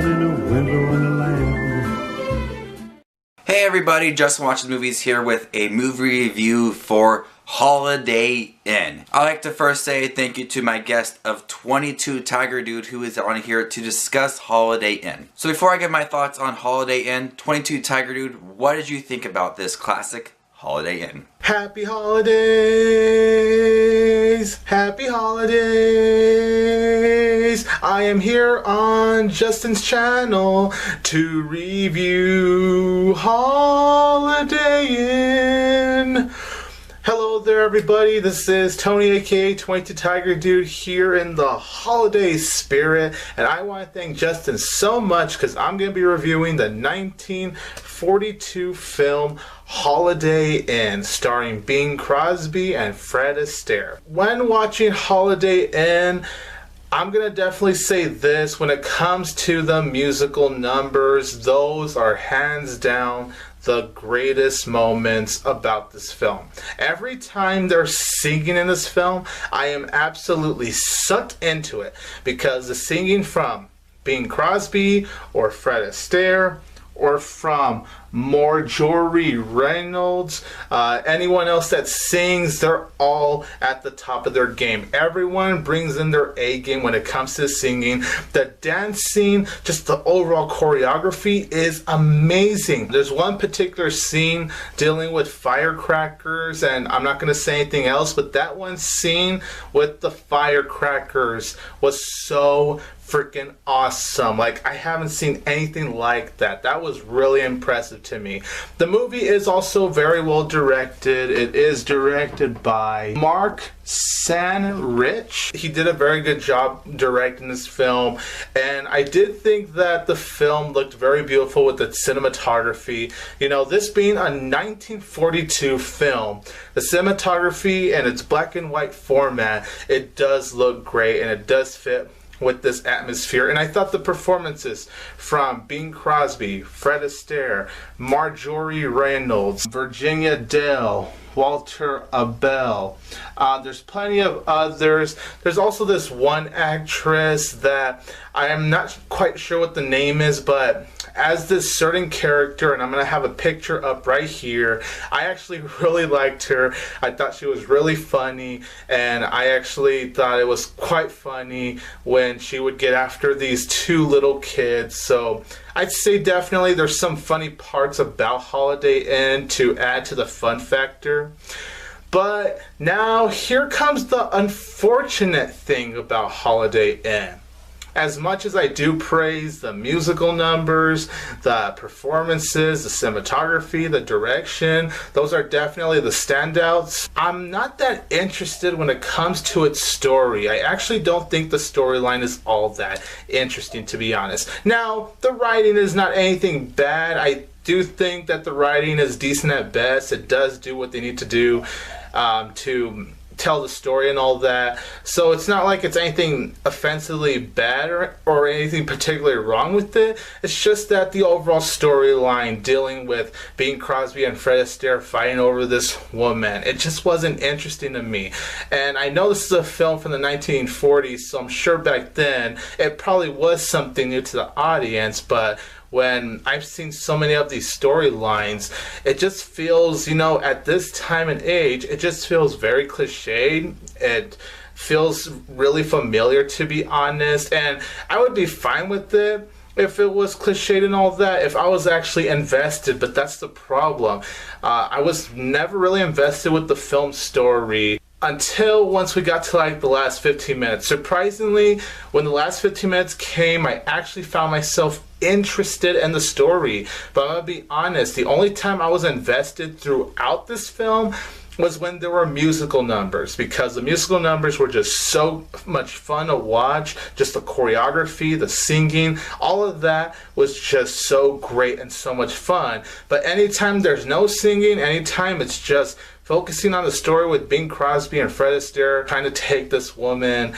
in a window wonderland. Hey everybody, Justin Watches Movies here with a movie review for Holiday Inn. I'd like to first say thank you to my guest of 22TigerDude who is on here to discuss Holiday Inn. So before I give my thoughts on Holiday Inn, 22TigerDude, what did you think about this classic Holiday Inn? Happy holidays! Happy holidays! I am here on Justin's channel to review Holiday Inn. Hello there everybody, this is Tony aka 22TigerDude here in the holiday spirit, and I want to thank Justin so much because I'm going to be reviewing the 1942 film Holiday Inn starring Bing Crosby and Fred Astaire. When watching Holiday Inn, I'm going to definitely say this, when it comes to the musical numbers, those are hands down the greatest moments about this film. Every time they're singing in this film, I am absolutely sucked into it because the singing from Bing Crosby or Fred Astaire or from Marjorie Reynolds, anyone else that sings, they're all at the top of their game. Everyone brings in their A game when it comes to singing. The dancing, just the overall choreography is amazing. There's one particular scene dealing with firecrackers, and I'm not going to say anything else, but that one scene with the firecrackers was so freaking awesome. Like, I haven't seen anything like that. That was really impressive to me. The movie is also very well directed. It is directed by Mark Sanrich. He did a very good job directing this film, and I did think that the film looked very beautiful with the cinematography. You know, this being a 1942 film, the cinematography and its black and white format, it does look great and it does fit with this atmosphere. And I thought the performances from Bing Crosby, Fred Astaire, Marjorie Reynolds, Virginia Dale, Walter Abel, there's plenty of others. There's also this one actress that I am not quite sure what the name is, but as this certain character, and I'm going to have a picture up right here, I actually really liked her. I thought she was really funny, and I actually thought it was quite funny when she would get after these two little kids. So I'd say definitely there's some funny parts about Holiday Inn to add to the fun factor. But now here comes the unfortunate thing about Holiday Inn. As much as I do praise the musical numbers, the performances, the cinematography, the direction, those are definitely the standouts, I'm not that interested when it comes to its story. I actually don't think the storyline is all that interesting, to be honest. Now, the writing is not anything bad. I do think that the writing is decent at best. It does do what they need to do to tell the story and all that. So it's not like it's anything offensively bad or anything particularly wrong with it. It's just that the overall storyline dealing with Bing Crosby and Fred Astaire fighting over this woman, it just wasn't interesting to me. And I know this is a film from the 1940s, so I'm sure back then it probably was something new to the audience, but when I've seen so many of these storylines, it just feels, you know, at this time and age, it just feels very cliched. It feels really familiar, to be honest, and I would be fine with it if it was cliched and all that, if I was actually invested, but that's the problem. I was never really invested with the film story until once we got to like the last 15 minutes. Surprisingly, when the last 15 minutes came, I actually found myself interested in the story. But I'm gonna be honest, the only time I was invested throughout this film was when there were musical numbers, because the musical numbers were just so much fun to watch. Just the choreography, the singing, all of that was just so great and so much fun. But anytime there's no singing, anytime it's just focusing on the story with Bing Crosby and Fred Astaire trying to take this woman,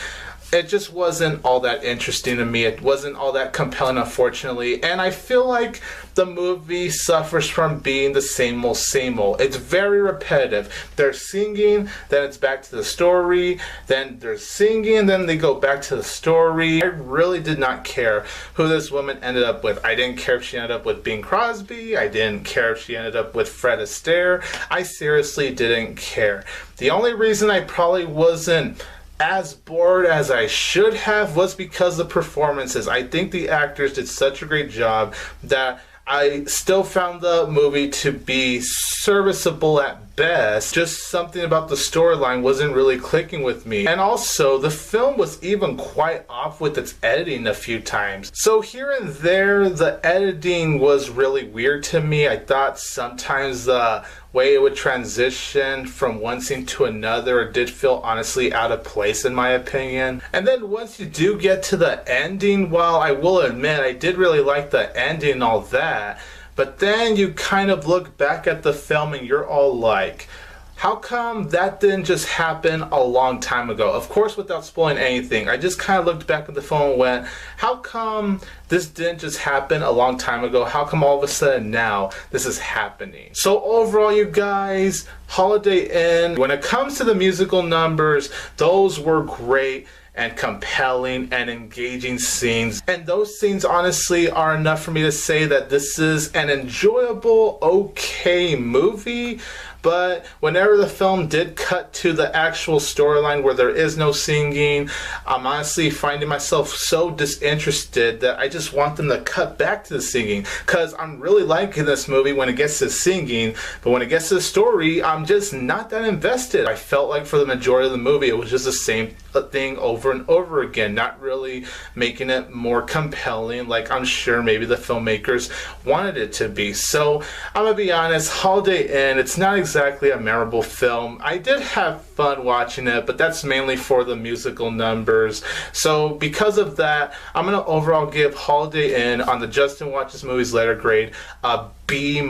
it just wasn't all that interesting to me. It wasn't all that compelling, unfortunately. And I feel like the movie suffers from being the same old, same old. It's very repetitive. They're singing, then it's back to the story, then they're singing, then they go back to the story. I really did not care who this woman ended up with. I didn't care if she ended up with Bing Crosby. I didn't care if she ended up with Fred Astaire. I seriously didn't care. The only reason I probably wasn't as bored as I should have was because of the performances. I think the actors did such a great job that I still found the movie to be serviceable at best. Just something about the storyline wasn't really clicking with me. And also, the film was even quite off with its editing a few times. So here and there, the editing was really weird to me. I thought sometimes the way it would transition from one scene to another did feel honestly out of place in my opinion. And then once you do get to the ending, while I will admit I did really like the ending and all that, but then you kind of look back at the film and you're all like, how come that didn't just happen a long time ago? Of course, without spoiling anything, I just kind of looked back at the film and went, how come this didn't just happen a long time ago? How come all of a sudden now this is happening? So overall, you guys, Holiday Inn, when it comes to the musical numbers, those were great and compelling and engaging scenes. And those scenes honestly are enough for me to say that this is an enjoyable, okay movie. But whenever the film did cut to the actual storyline where there is no singing, I'm honestly finding myself so disinterested that I just want them to cut back to the singing. Because I'm really liking this movie when it gets to singing, but when it gets to the story, I'm just not that invested. I felt like for the majority of the movie, it was just the same thing over and over again, not really making it more compelling like I'm sure maybe the filmmakers wanted it to be. So I'm gonna be honest, Holiday Inn, it's not exactly a memorable film. I did have fun watching it, but that's mainly for the musical numbers. So because of that, I'm gonna overall give Holiday Inn on the Justin Watches Movies letter grade a B-,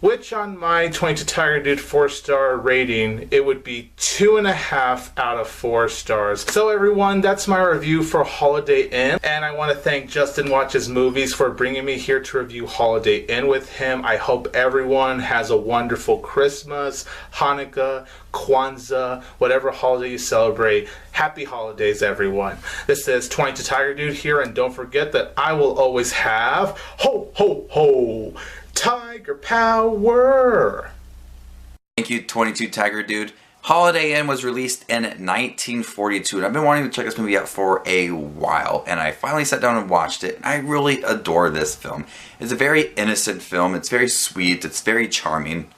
which on my 22 Tiger Dude 4-star rating, it would be 2.5 out of 4 stars. So everyone, that's my review for Holiday Inn, and I want to thank Justin Watches Movies for bringing me here to review Holiday Inn with him. I hope everyone has a wonderful Christmas, Hanukkah, Kwanzaa, whatever holiday you celebrate. Happy holidays, everyone. This is 22 Tiger Dude here, and don't forget that I will always have ho ho ho Tiger Power! Thank you, 22 Tiger Dude. Holiday Inn was released in 1942, and I've been wanting to check this movie out for a while, and I finally sat down and watched it, and I really adore this film. It's a very innocent film, it's very sweet, it's very charming.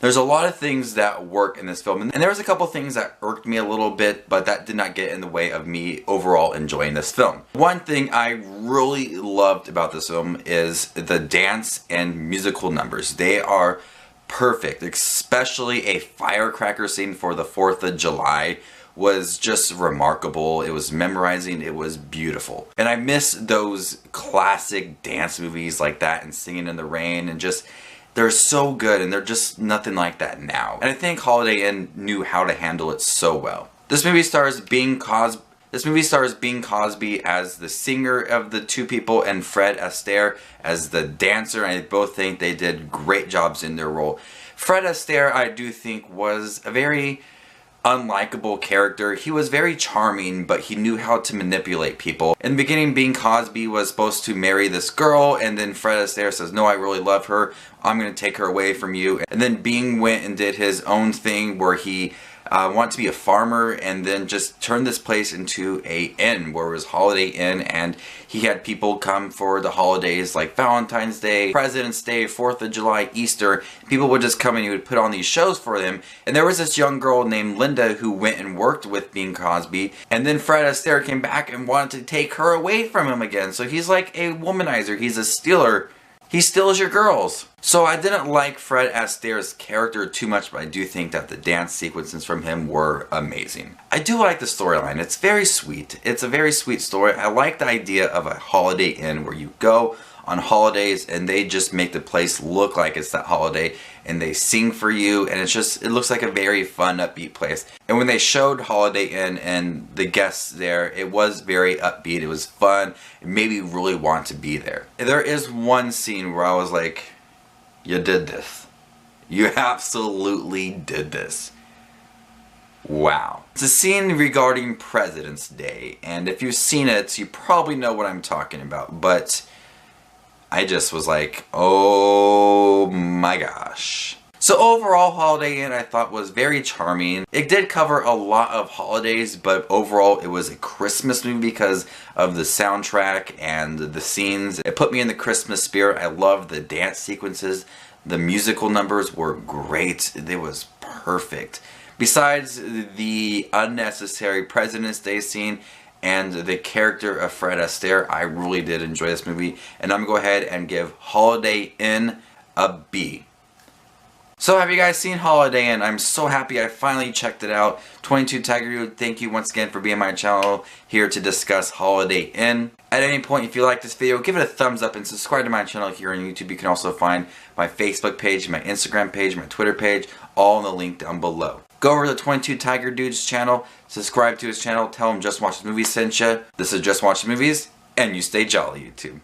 There's a lot of things that work in this film, and there was a couple things that irked me a little bit, but that did not get in the way of me overall enjoying this film. One thing I really loved about this film is the dance and musical numbers. They are perfect, especially a firecracker scene for the 4th of July was just remarkable. It was memorizing, it was beautiful. And I miss those classic dance movies like that and Singing in the Rain, and just they're so good, and they're just nothing like that now. And I think Holiday Inn knew how to handle it so well. This movie stars Bing Crosby as the singer of the two people and Fred Astaire as the dancer, and I both think they did great jobs in their role. Fred Astaire, I do think, was a very unlikable character. He was very charming, but he knew how to manipulate people. In the beginning, Bing Crosby was supposed to marry this girl, and then Fred Astaire says, no, I really love her, I'm going to take her away from you. And then Bing went and did his own thing where he wanted to be a farmer, and then just turned this place into a inn where it was Holiday Inn, and he had people come for the holidays like Valentine's Day, President's Day, 4th of July, Easter. People would just come and he would put on these shows for them. And there was this young girl named Linda who went and worked with Bing Crosby, and then Fred Astaire came back and wanted to take her away from him again. So he's like a womanizer, he's a stealer. He steals your girls. So I didn't like Fred Astaire's character too much, but I do think that the dance sequences from him were amazing. I do like the storyline. It's very sweet. It's a very sweet story. I like the idea of a Holiday Inn where you go on holidays, and they just make the place look like it's that holiday, and they sing for you, and it looks like a very fun, upbeat place. And when they showed Holiday Inn and the guests there, it was very upbeat, it was fun, it made me really want to be there. And there is one scene where I was like, you did this. You absolutely did this. Wow. It's a scene regarding President's Day, and if you've seen it, you probably know what I'm talking about, but I just was like, oh my gosh. So overall, Holiday Inn I thought was very charming. It did cover a lot of holidays, but overall it was a Christmas movie because of the soundtrack and the scenes. It put me in the Christmas spirit. I loved the dance sequences. The musical numbers were great. It was perfect. Besides the unnecessary President's Day scene and the character of Fred Astaire, I really did enjoy this movie, and I'm going to go ahead and give Holiday Inn a B. So have you guys seen Holiday Inn? I'm so happy I finally checked it out. 22TigerDude, thank you once again for being on my channel here to discuss Holiday Inn. At any point, if you like this video, give it a thumbs up and subscribe to my channel here on YouTube. You can also find my Facebook page, my Instagram page, my Twitter page, all in the link down below. Go over to 22TigerDude's channel, subscribe to his channel, tell him Just Watch the Movies sent you. This is Just Watch the Movies, and you stay jolly, YouTube.